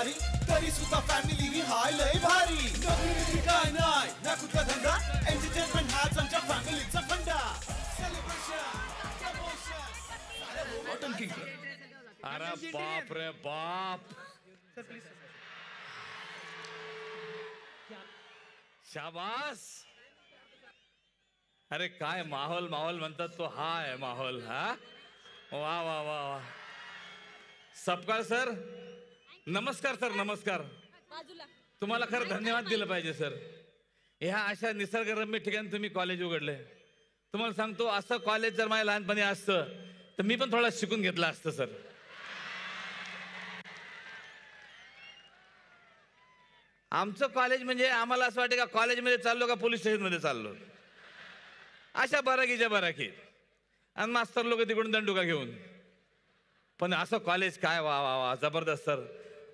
सारी तरी सुद्धा फॅमिली ही हाय लय भारी नोकरी काय नाही ना कुठला धंदा एंटरटेनमेंट हाच आमच्या फॅमिलीचा फंडा सेलिब्रेशन अरे बाप रे बाप शाबास अरे काय माहोल माहोल म्हणतात तो हा आहे माहोल हा वा वा वा वा सपकाळ सर नमस्कार सर नमस्कार तुम्हाला खरं धन्यवाद दिलं पाहिजे सर ह्या अशा निसर्गरम्य ठिकाणी तुम्ही कॉलेज उघडले तुम्हाला सांगतो असं कॉलेज जर माझ्या लहानपणी असतं तर मी पण थोडा शिकून घेतला असतं सर आमचं कॉलेज म्हणजे आम्हाला असं वाटतं का कॉलेजमध्ये चाललो का पोलीस स्टेशनमध्ये चाललो अशा बराकीच्या बराकी आणि मास्तर लोक तिकडून दंडुका घेऊन पण असं कॉलेज काय वा वा वा जबरदस्त सर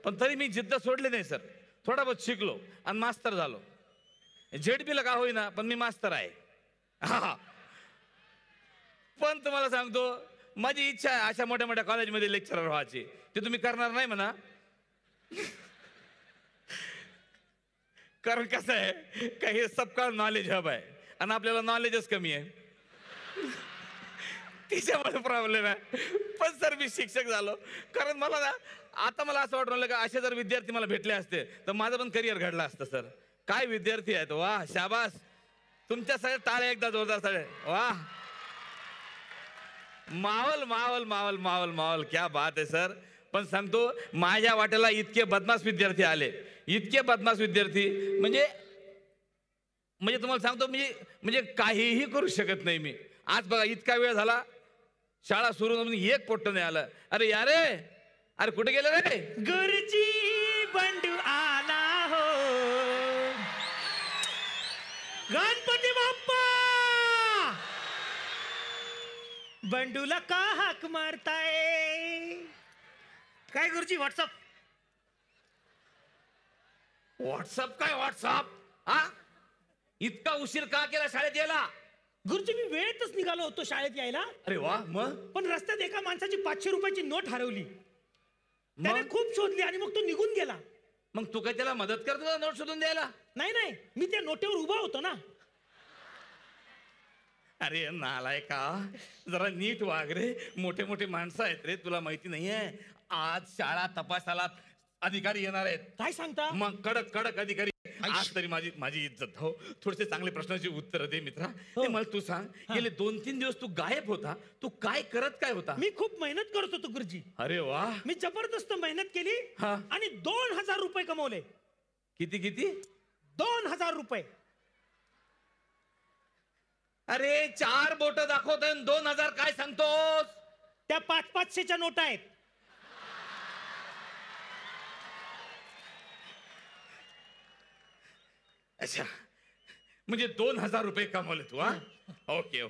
पण तरी मी जिद्द सोडली नाही सर थोडा बहुत शिकलो आणि मास्तर झालो झेडपीला का होईना पण मी मास्तर आहे हा पण तुम्हाला सांगतो माझी इच्छा आहे अशा मोठ्या मोठ्या कॉलेजमध्ये लेक्चरर व्हायची ते तुम्ही करणार नाही म्हणा कारण कसं आहे का हे सबका नॉलेज हब आहे आणि आपल्याला नॉलेजच कमी आहे तिच्यामुळे प्रॉब्लेम आहे पण सर मी शिक्षक झालो कारण मला ना आता मला असं वाटलं का असे जर विद्यार्थी मला भेटले असते तर माझं पण करिअर घडलं असतं सर काय विद्यार्थी आहेत वा शाबास तुमच्या सगळे टाळे एकदा जोरदार सगळे वा मावल मावल मावल मावल मावल क्या बात आहे सर पण सांगतो माझ्या वाट्याला इतके बदमाश विद्यार्थी आले इतके बदमाश विद्यार्थी म्हणजे तुम्हाला सांगतो म्हणजे काहीही करू शकत नाही मी आज बघा इतका वेळ झाला शाळा सुरू होऊन एक पोट्ट नाही आलं अरे यारे अरे कुठे गेले रे गुरुजी बंडू आला हो गणपती बाप्पा बंडूला का हाक मारताय काय गुरुजी व्हॉट्सअप काय व्हॉट्सअप हा इतका उशीर का केला शाळेत यायला गुरुजी मी वेळेतच निघालो होतो शाळेत यायला अरे वा मग पण रस्त्यात एका माणसाची 500 रुपयाची नोट हरवली त्याने खूप शोधली आणि मग तो निघून गेला मग तू काय त्याला मदत करत होता नोट शोधून द्यायला नाही मी त्या नोटेवर उभा होतो ना अरे नालाय का जरा नीट वाग रे मोठे मोठे माणसं आहेत रे तुला माहिती नाहीये आज शाळा तपासाला अधिकारी येणार आहेत काय सांगता मग कडक कडक अधिकारी आज तरी माझी इज्जत हो थोडेसे चांगले प्रश्नाची उत्तर दे मित्रा मला तू सांग गेले 2-3 दिवस तू गायब होता तू काय होता मी खूप मेहनत करत होतो गुरुजी अरे वा मी जबरदस्त मेहनत केली आणि 2000 रुपये कमवले किती 2000 रुपये अरे 4 बोट दाखवतोय 2000 काय सांगतोस त्या 500च्या नोटा आहेत अच्छा म्हणजे 2000 रुपये कमवले तू हा ओके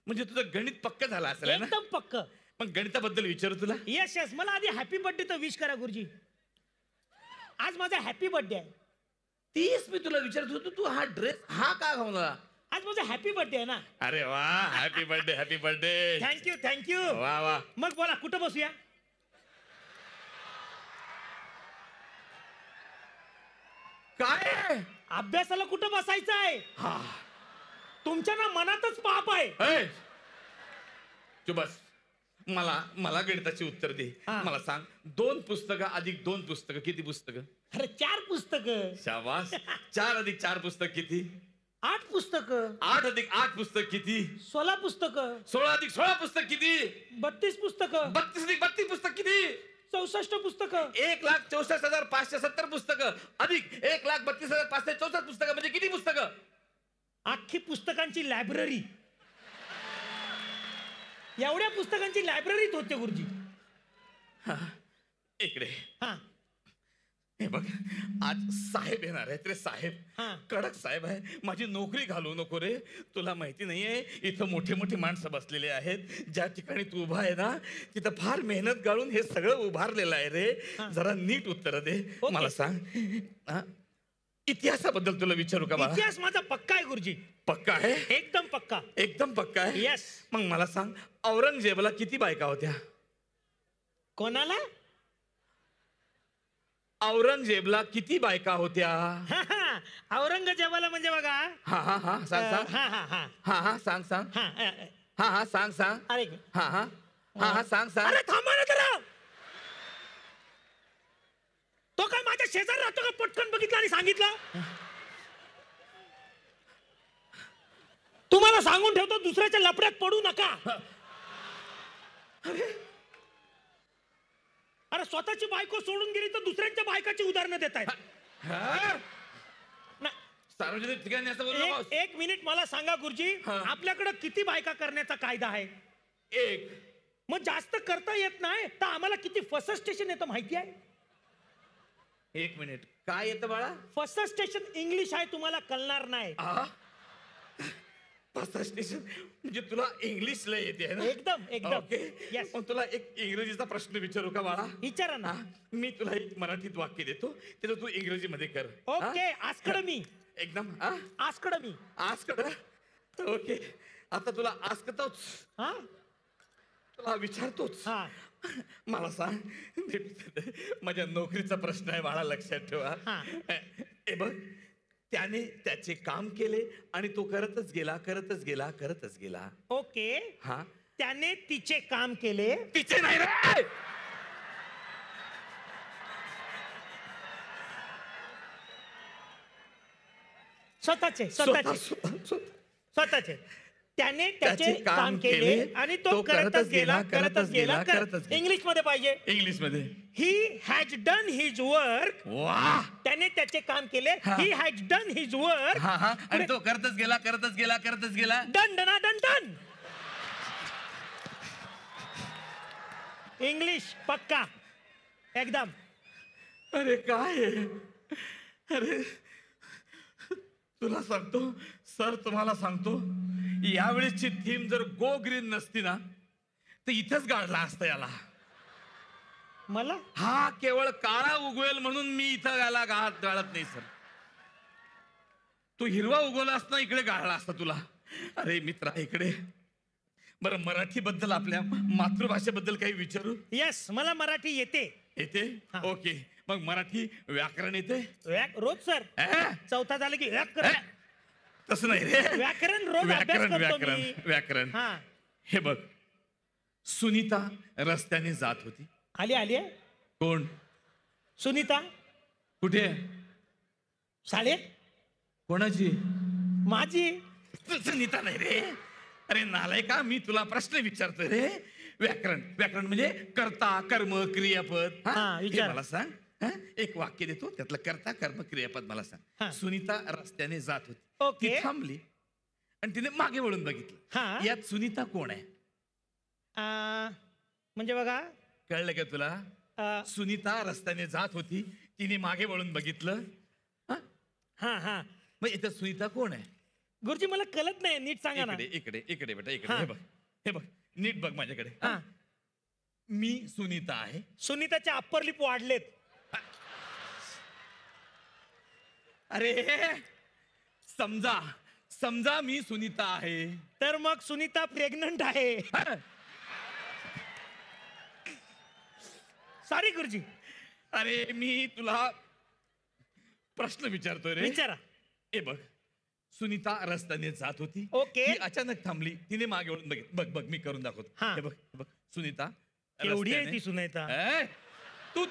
म्हणजे तुझं गणित पक्क झालं असेल ना एकदम पक्क पण गणिताबद्दल विचारू तुला यस मला आधी हॅपी बर्थडे तर विश करा गुरुजी आज माझा हॅपी बर्थडे आहे तीच मी तुला विचारत होतो तू हा ड्रेस हा का घालला आज माझा हॅपी बर्थडे आहे ना अरे वा हॅपी बर्थडे थँक्यू वा मग बोला कुठं बसूया काय अभ्यासाला कुठं बसायचं आहे तुमच्या ना मनातच पाप आहे तू बस मला गणिताची उत्तर दे मला सांग 2 पुस्तकं अधिक 2 पुस्तकं किती पुस्तकं अरे 4 पुस्तकं शाबास 4 अधिक 4 पुस्तक किती 8 पुस्तकं 8 अधिक 8 पुस्तक किती 16 पुस्तकं 16 अधिक 16 पुस्तक किती 32 पुस्तकं 32 अधिक 32 पुस्तक किती 64 पुस्तकं 1,64,570 पुस्तकं अधिक 1,32,564 पुस्तकं म्हणजे किती पुस्तकं अख्खी पुस्तकांची लायब्ररी एवढ्या पुस्तकांची लायब्ररीत होते गुरुजी इकडे हे बघ आज साहेब येणार आहेत रे साहेब कडक साहेब आहे माझी नोकरी घालवू नको रे तुला माहिती नाहीये इथं मोठे मोठे माणसं बसलेले आहेत ज्या ठिकाणी तू उभा आहे ना तिथं फार मेहनत गाळून हे सगळं उभारलेलं आहे रे जरा नीट उत्तर दे मला सांग इतिहासाबद्दल तुला विचारू का मला इतिहास माझा पक्का आहे गुरुजी पक्का आहे एकदम पक्का आहे यस मग मला सांग औरंगजेबाला किती बायका होत्या कोणाला औरंगजेबला किती बायका होत्या? औरंगजेबाला म्हणजे बघा. हा हा हा सांग सांग. हा हा हा हा हा सांग सांग. हा हा हा सांग सांग. अरे हा हा हा हा सांग सांग. अरे थांबा ना जरा. तो काय माझ्या शेजार राहतो का? पटकन बघितलं आणि सांगितलं. तुम्हाला सांगून ठेवतो, दुसऱ्याच्या लपड्यात पडू नका. अरे स्वतःची बायको सोडून गेली तर दुसऱ्यांच्या बायकाची उदाहरणं देत आहेत. सार्वजनिक ठिकाणी असं बोलू नकोस. एक मिनिट मला सांगा गुरुजी, आपल्याकडे किती बायका करण्याचा कायदा आहे? एक. मग जास्त करता येत नाही तर आम्हाला किती फर्स्ट स्टेशन येतं माहिती आहे? एक मिनिट, काय येतं बाळा? फर्स्ट स्टेशन इंग्लिश आहे, तुम्हाला कळणार नाही. फर्स्ट स्टेशन म्हणजे तुला इंग्लिश लय येते ना? एकदम एकदम. ओके. Yes. मग तुला एक इंग्रजीचा प्रश्न विचारू का बाळा? विचारा ना. मी तुला एक मराठीत वाक्य देतो, त्याचं तू इंग्रजीमध्ये कर. ओके. Asked me. एकदम. Asked me. आस्कड. ओके. आता तुला आस्कतोच, हा तुला विचारतोच. हा मला सांग, माझ्या नोकरीचा प्रश्न आहे बाळा, लक्षात ठेवा. हे बघ, त्याने त्याचे काम केले आणि तो करतच गेला करतच गेला करतच गेला. ओके. हा. त्याने तिचे काम केले. तिचे नाही रे, स्वतःचे स्वतःचे. त्याने त्याचे काम केले आणि तो करतच गेला करतच गेला करतच. इंग्लिश मध्ये पाहिजे. इंग्लिश मध्ये. He has done his work. वाह. त्याने त्याचे काम केले. He has done his work. आणि तो करतच गेला करतच गेला करतच गेला. डन डना डन डन. इंग्लिश पक्का एकदम. अरे काय, अरे तुला सांगतो सर, तुम्हाला सांगतो, यावेळेसची थीम जर गो ग्रीन नसती ना तर इथेच गाडला असतं याला. मला हा केवळ काळा उगवेल म्हणून मी इथं याला गाळत नाही सर. तू हिरवा उगवला असता इकडे गाळला असता तुला. अरे मित्रा, इकडे बरं, मराठी बद्दल, आपल्या मातृभाषेबद्दल काही विचारू? यस, मला मराठी येते. येते? ओके. मग मराठी व्याकरण येते? रोज सर. चौथा झालं की व्याकरण. तसं नाही रे, व्याकरण रोज. व्याकरण व्याकरण व्याकरण. हे बघ, सुनीता रस्त्याने जात होती. आली आली. कोण? सुनीता. कुठे? शाळेत. कोणाची? माझी. सुनीता नाही रे. अरे नालायका, मी तुला प्रश्न विचारतोय रे. व्याकरण व्याकरण म्हणजे कर्ता कर्म क्रियापद. मला सांग, एक वाक्य देतो, त्यातलं कर्ता कर्म क्रियापद मला सांग. सुनीता रस्त्याने जात होती. ती थांबली आणि तिने मागे वळून बघितलं. यात सुनीता कोण आहे? म्हणजे बघा, कळलं का तुला? सुनीता रस्त्याने जात होती, तिने मागे वळून बघितलं. मग इथं सुनीता कोण आहे? गुरुजी मला कळत नाही, नीट सांगा ना. इकडे इकडे बेटा, इकडे. हे बघ, हे बघ, नीट बघ माझ्याकडे. मी सुनीता आहे. सुनीताचे अप्पर लिप वाढलेत. अरे समजा समजा मी सुनीता आहे, तर मग सुनीता प्रेग्नंट आहे. सॉरी गुरुजी. अरे मी तुला प्रश्न विचारतोय रे. विचारा. हे बघ, सुनीता रस्त्याने जात होती. ओके. ती अचानक थांबली, तिने मागे वळून बघितलं. बघ बघ, मी करून दाखवतो. हे बघ, बघ, सुनीता एवढी आहे ती सुनीता. तू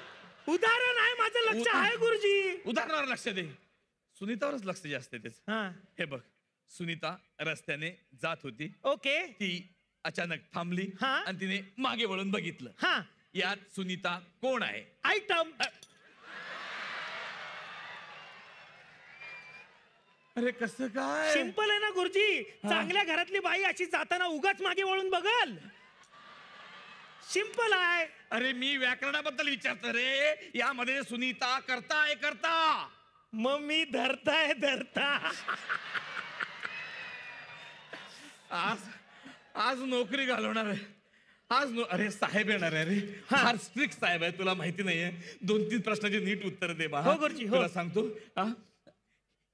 उदाहरण आहे, माझं लक्ष आहे गुरुजी. उदाहरणावर लक्ष दे, सुनीतावरच लक्ष जास्त आहे त्याचं. हे बघ, सुनीता रस्त्याने जात होती. ओके. ती अचानक थांबली आणि तिने मागे वळून बघितलं. यात सुनीता कोण आहे? आयटम. अरे कसं काय? सिंपल आहे ना गुरुजी. चांगल्या घरातली बाई अशी जाताना उगाच मागे वळून बघल? सिंपल आहे. अरे मी व्याकरणाबद्दल विचारतो रे. यामध्ये सुनीता करता आहे, करता. मग मी धरताय धरता. आज नोकरी घालवणार आहे. अरे साहेब येणार आहे रे. फार स्ट्रिक्ट साहेब आहे, तुला माहिती नाहीये. 2-3 प्रश्नाची नीट उत्तर दे बा. हो गुरुजी, हो. तुला सांगतो.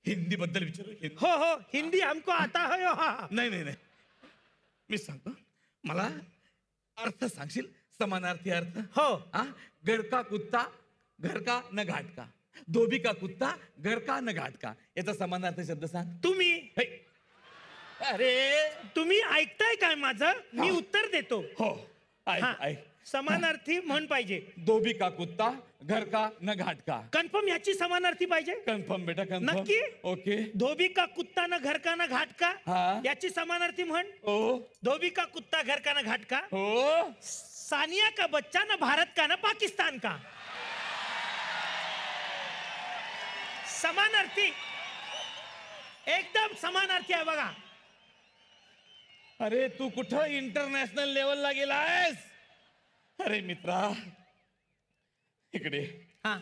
हिंदी बद्दल विचारू? हो हो, हिंदी हमको आता है. नाही नाही नाही, मी सांगतो. मला अर्थ सांगशील? समानार्थी अर्थ. हो. गड का कुत्ता घर का न घाट का, धोबी का कुत्ता घर का न घाट का, याचा समानार्थी शब्द सांग. तुम्ही हे. अरे तुम्ही ऐकताय काय माझं? मी उत्तर देतो. हो ऐक हा, ऐक. समानार्थी म्हण पाहिजे. धोबी का कुत्ता घर का न घाट का. कन्फर्म ह्याची समानार्थी पाहिजे. कन्फर्म बेटा कन्फर्म. नक्की? ओके. धोबी का कुत्ता न घर का न घाट का, हा. याची समानार्थी म्हण. हो धोबी का कुत्ता घर का न घाट का. हो. सानिया का बच्चा न भारत का न पाकिस्तान का. समानार्थी, एकदम समानार्थी आहे बघा. अरे तू कुठं इंटरनॅशनल लेवलला गेलायस? अरे मित्रा इकडे. हा,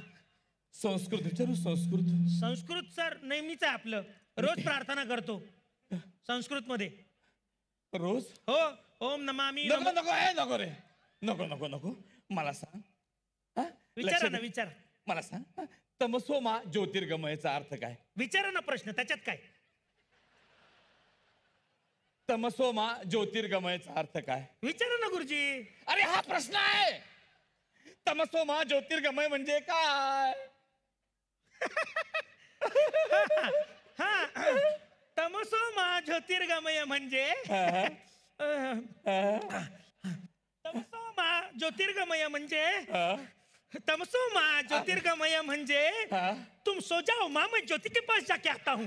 संस्कृत विचारू. संस्कृत. संस्कृत सर नेहमीच आहे आपलं. रोज प्रार्थना करतो संस्कृत मध्ये. रोज. हो, ओम नमामि. नको नको हे नको रे. नको नको नको. मला सांग. हा? विचारा लक्ष ना दे. विचारा. मला सांग तमसोमा ज्योतिर्गमयाचा अर्थ काय? विचारा ना प्रश्न, त्याच्यात काय. तमसोमा ज्योतिर्गमयाचा अर्थ काय? विचारा ना गुरुजी. अरे हा प्रश्न आहे. तमसोमा ज्योतिर्गमय म्हणजे काय? हा, तमसोमा ज्योतिर्गमय म्हणजे तमसोमा ज्योतिर्गमय म्हणजे तमसोमा ज्योतिर्गमय म्हणजे तुम सो जाओ मां, मैं ज्योति के पास जाके आता हूं.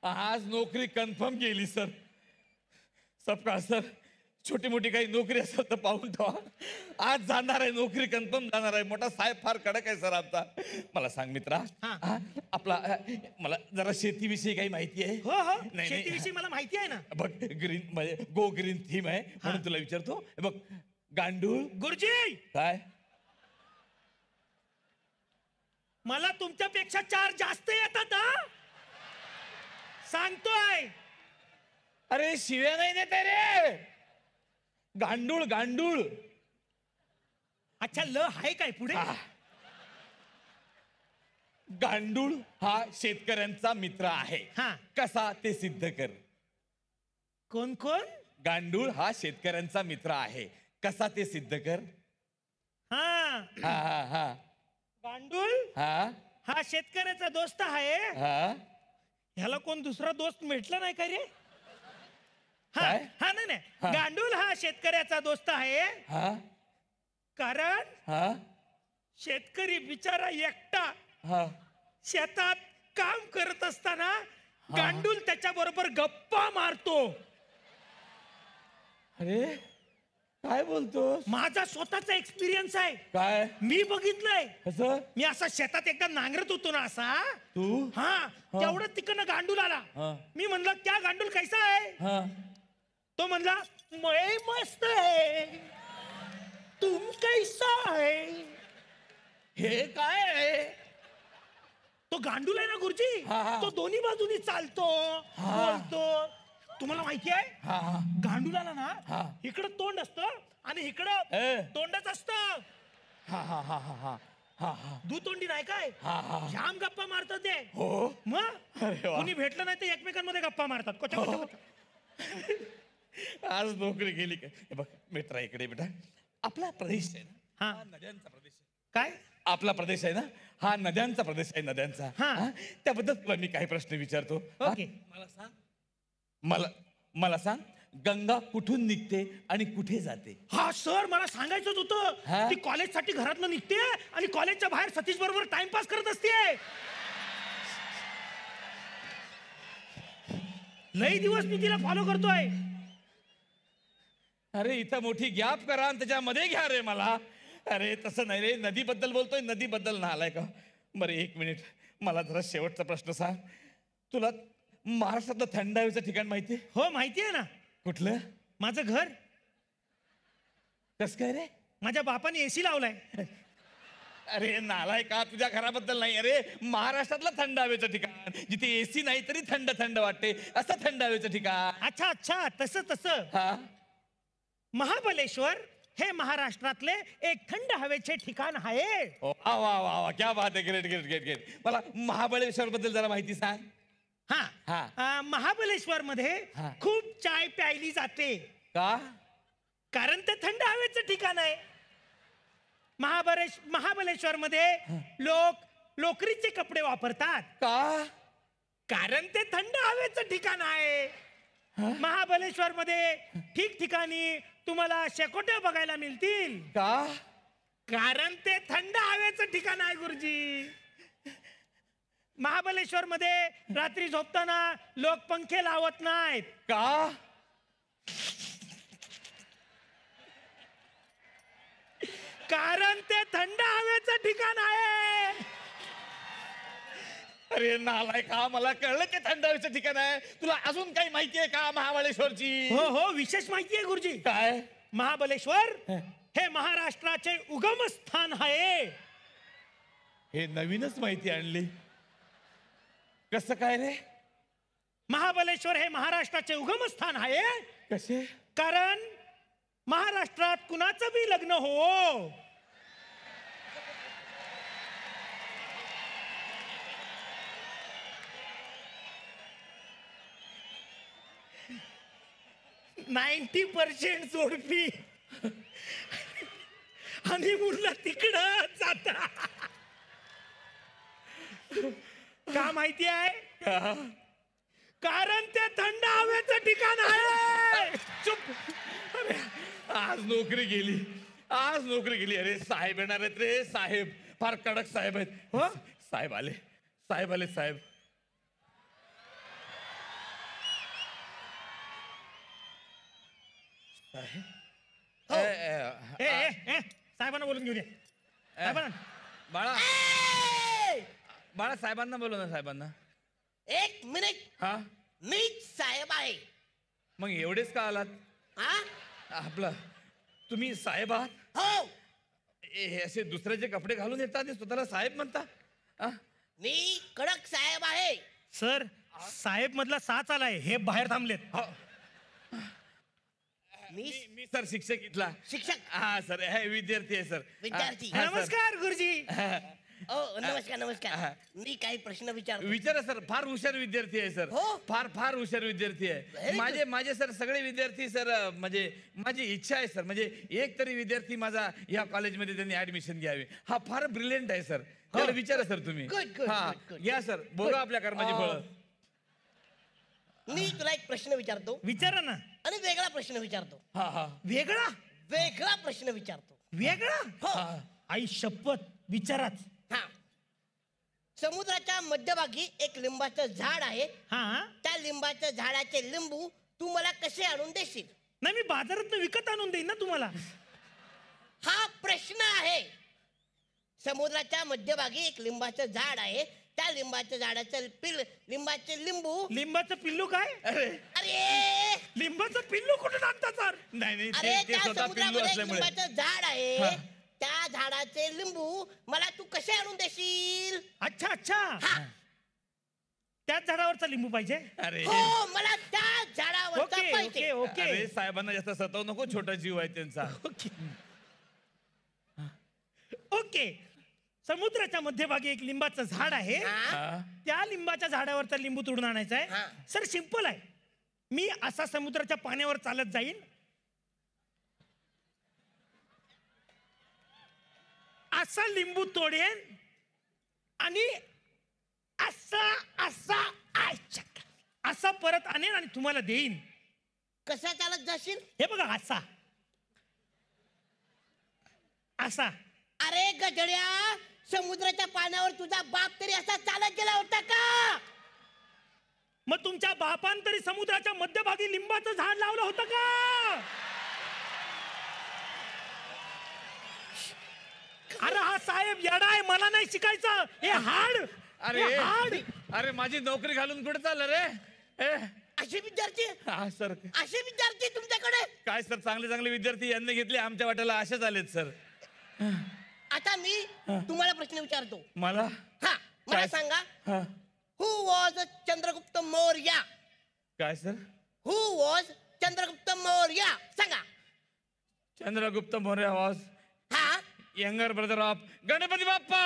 आज नोकरी कन्फर्म केली सर. सबका सर छोटी मोठी काही नोकरी असेल तर पाहून ठेवा. आज जाणार आहे नोकरी कन्फर्म जाणार आहे. मोठा साहेब फार कडक आहे सर आमचा. मला सांग मित्रा. हा. आपला मला जरा शेतीविषयी काही माहिती आहे? हो हो, नाही. शेतीविषयी मला माहिती आहे ना. बघ ग्रीन म्हणजे गो ग्रीन थीम आहे म्हणून तुला विचारतो. बघ गांडूळ. गुरुजी काय? मला तुमच्यापेक्षा 4 जास्त येतात हा, सांगतोय. अरे शिव्या नाही देते रे. गांडूळ गांडूळ. अच्छा, ल आहे काय पुढे? गांडूळ हा शेतकऱ्यांचा मित्र आहे. हा. कसा ते सिद्ध कर. कोण कोण? गांडूळ हा शेतकऱ्यांचा मित्र आहे. कसा ते सिद्ध कर. हा, हा हा हा गांडूळ हा हा शेतकऱ्याचा दोस्त आहे. हा. ह्याला कोण दुसरा दोस्त भेटला नाही का रे? हा काय? हा, नाही हा. नाही, गांडूळ हा शेतकऱ्याचा दोस्त आहे. हा कारण हा शेतकरी बिचारा एकटा हा. शेतात काम करत असताना गांडूळ त्याच्या बरोबर गप्पा मारतो. अरे काय बोलतोस? माझा स्वतःचा एक्सपिरियन्स आहे. काय? मी बघितलंय. कसं? मी असा शेतात एकदा नांगरत होतो ना असा. तू? हा, तेवढं तिकडनं गांडूल आला. हा. मी म्हणलं क्या गांडूल कैसा आहे? हा. तो म्हणला मैं मस्त है, तुम कैसा है? हे काय आहे? तो गांडूल आहे ना गुरुजी. हा, हा. तो दोन्ही बाजूनी चालतो, बोलतो. तुम्हाला माहिती आहे हा हा गांडुलाला हा. ना इकडं तोंड असतं आणि इकडं तोंडच असतं. हा हा हा हा हा हा हा. दुतोंडी नाही काय? हा हा. जाम गप्पा मारतात ते. हो. मग अरे वा. कोणी भेटलं नाही तर एकमेकांमध्ये गप्पा मारतात. कोचा कोचा कोचा. आज नोकरी गेली काय? हे बघ मित्रा इकडे बेटा. आपला प्रदेश आहे ना, हा. हा नद्यांचा प्रदेश आहे. काय? आपला प्रदेश आहे ना, हा नद्यांचा प्रदेश आहे. नद्यांचा. हा. हा? त्याबद्दल तुला मी काही प्रश्न विचारतो. हा? ओके. मला सांग. मला सांग गंगा कुठून निघते आणि कुठे जाते? हा सर, मला सांगायचंच होतं. हा? ती कॉलेजसाठी घरातनं निघते आणि कॉलेजच्या बाहेर सतीश बरोबर टाइमपास करत असते. लई दिवस मी तिला फॉलो करतोय. अरे इथं मोठी गॅप करा आणि त्याच्यामध्ये घ्या रे मला. अरे तसं नाही रे, नदीबद्दल बोलतोय. नदीबद्दल ना आलाय का? बरं एक मिनिट, मला जरा शेवटचा प्रश्न सांग. तुला महाराष्ट्रातलं थंड हवेचं ठिकाण माहितीये? हो माहिती आहे ना. कुठलं? माझं घर. कस काय रे? माझ्या बापाने एसी लावलाय. अरे नालाय का, तुझ्या घराबद्दल नाही. अरे महाराष्ट्रातलं थंड हवेचं ठिकाण, जिथे एसी नाही तरी थंड थंड वाटते, असं थंड हवेचं ठिकाण. अच्छा अच्छा, तसं तसं. हा. महाबलेश्वर हे महाराष्ट्रातले एक थंड हवेचे ठिकाण आहे. वा वा वा वा, क्या बात आहे. Great great great great. मला महाबळेश्वर बद्दल जरा माहिती सांग. हा, महाबलेश्वर मध्ये हा. खूप चाय प्यायली जाते. का? कारण ते थंड हवेचं ठिकाण आहे. महाबलेश्वर मध्ये लोक लोकरीचे कपडे वापरतात का? कारण ते थंड हवेचं ठिकाण आहे. महाबलेश्वर मध्ये ठिकठिकाणी तुम्हाला शेकोट्या बघायला मिळतील का? कारण ते थंड हवेचं ठिकाण आहे गुरुजी. महाबलेश्वर मध्ये रात्री झोपताना लोक पंखे लावत नाहीत का? कारण ते थंड हवेचं ठिकाण आहे. अरे नालायक, का मला कळलं की थंड हवेचं ठिकाण आहे. तुला अजून काही माहिती आहे का महाबळेश्वरची? हो हो, विशेष माहिती आहे गुरुजी. काय? महाबलेश्वर हे महाराष्ट्राचे उगम स्थान आहे. हे नवीनच माहिती आणली. कसं काय रे? महाबलेश्वर हे महाराष्ट्राचे उगम स्थान आहे. कसे? कारण महाराष्ट्रात कुणाचं बी लग्न हो, %90 जोडपी आणि मुलं तिकडं जाता. का माहिती आहे? कारण ते थंड हवेचं ठिकाण आहे. चुप. अरे, आज नोकरी गेली, आज नोकरी गेली. अरे साहेब येणार आहेत रे, साहेब फार कडक साहेब आहेत. हो? साहेब आले, साहेब आले, साहेब. ए, ए, ए, साहेबांना बोलून घेऊ दे. साहेबांना. बाळा, बाळा साहेबांना बोलव ना, साहेबांना. एक मिनिट, हा, मीच साहेब आहे. मग एवढेच का आलात? हा? आपलं तुम्ही साहेब आहात? हो, हे असे दुसऱ्याचे कपडे घालून येतात आणि स्वतःला साहेब म्हणता? आ? मी कडक साहेब आहे. सर, साहेब मधला 6 आलाय, हे बाहेर थांबलेत. हो. मी मी सर शिक्षक इथला. शिक्षक. हा सर, हे विद्यार्थी आहे सर. विद्यार्थी. हा, सर. नमस्कार गुरुजी. ओ नमस्कार नमस्कार. मी काही प्रश्न विचारतो. विचारा सर, फार हुशार विद्यार्थी आहे सर. हो? फार फार हुशार विद्यार्थी आहे. Very माझे माझे सर सगळे विद्यार्थी सर, म्हणजे माझी इच्छा आहे सर, म्हणजे एक तरी विद्यार्थी माझा या कॉलेजमध्ये त्यांनी ऍडमिशन घ्यावी. हा फार ब्रिलियंट आहे सर. त्याला विचारा सर तुम्ही. Good, good, हा, good, good. या सर, बघा आपल्या कर्माची फळं. मी तुला एक प्रश्न विचारतो विचारा ना. आणि वेगळा प्रश्न विचारतो. हा हा. वेगळा? वेगळा प्रश्न विचारतो. वेगळा? हो. आई शपथ, विचाराच. हा. समुद्राच्या मध्यभागी एक लिंबाचं झाड आहे. हा, त्या लिंबाच्या झाडाचे लिंबू तू मला कसे आणून देशील? नाही, मी बाजारात विकत आणून देईन ना तुम्हाला. हा प्रश्न आहे. समुद्राच्या मध्यभागी एक लिंबाचं झाड आहे. त्या लिंबाच्या झाडाचं लिंबाचे लिंबू. लिंबाचं पिल्लू काय? अरे अरे लिंबाचं पिल्लू कुठून आणता सर? नाही नाही, अरे ते त्या स्वतः पिल्लू समुद्रामध्ये एक असल्यामुळे. लिंबाचं झाड आहे. हा. त्या झाडाचे लिंबू मला तू कसे आणून देशील? अच्छा अच्छा, हा. त्याच झाडावरचा लिंबू पाहिजे. अरे हो, मला त्या झाडावरचा ओके पाहिजे. ओके ओके अरे साहेबांना जास्त सताव नको, छोटा जीव आहे त्यांचा. Okay okay. समुद्राच्या मध्यभागी एक लिंबाचं झाड आहे. हा? हा. त्या लिंबाच्या झाडावरचा लिंबू तोडून आणायचा आहे. हा. सर सिंपल आहे. मी असा समुद्राच्या पाण्यावर चालत जाईन, असा लिंबू तोडेन आणि असा असा असा परत आणेन आणि तुम्हाला देईन. कसा चालत जाशील? हे बघा, असा असा. अरे गजड्या, समुद्राच्या पाण्यावर तुझा बाप तरी असा चालत गेला होता का? मग तुमच्या बापान तरी समुद्राच्या मध्यभागी लिंबाचं झाड लावलं होतं का? अरे हा साहेब येडा आहे, मला नाही शिकायचं. हे हाड. अरे हे हाड. अरे माझी नोकरी घालून कुठे चाललं रे? ए, असे विद्यार्थी, हा सर. असे विद्यार्थी तुमच्याकडे? काय सर, चांगले चांगले विद्यार्थी यांनी घेतले, आमच्या वाट्याला असेच आलेत सर. आता मी तुम्हाला प्रश्न विचारतो. मला? हा, मला काय? सांगा, हा. हु वॉज चंद्रगुप्त मौर्य? काय sir? Who was Chandragupta Maurya? सांगा. चंद्रगुप्त मौर्य वॉज हा, younger brother of Ganpati Bappa.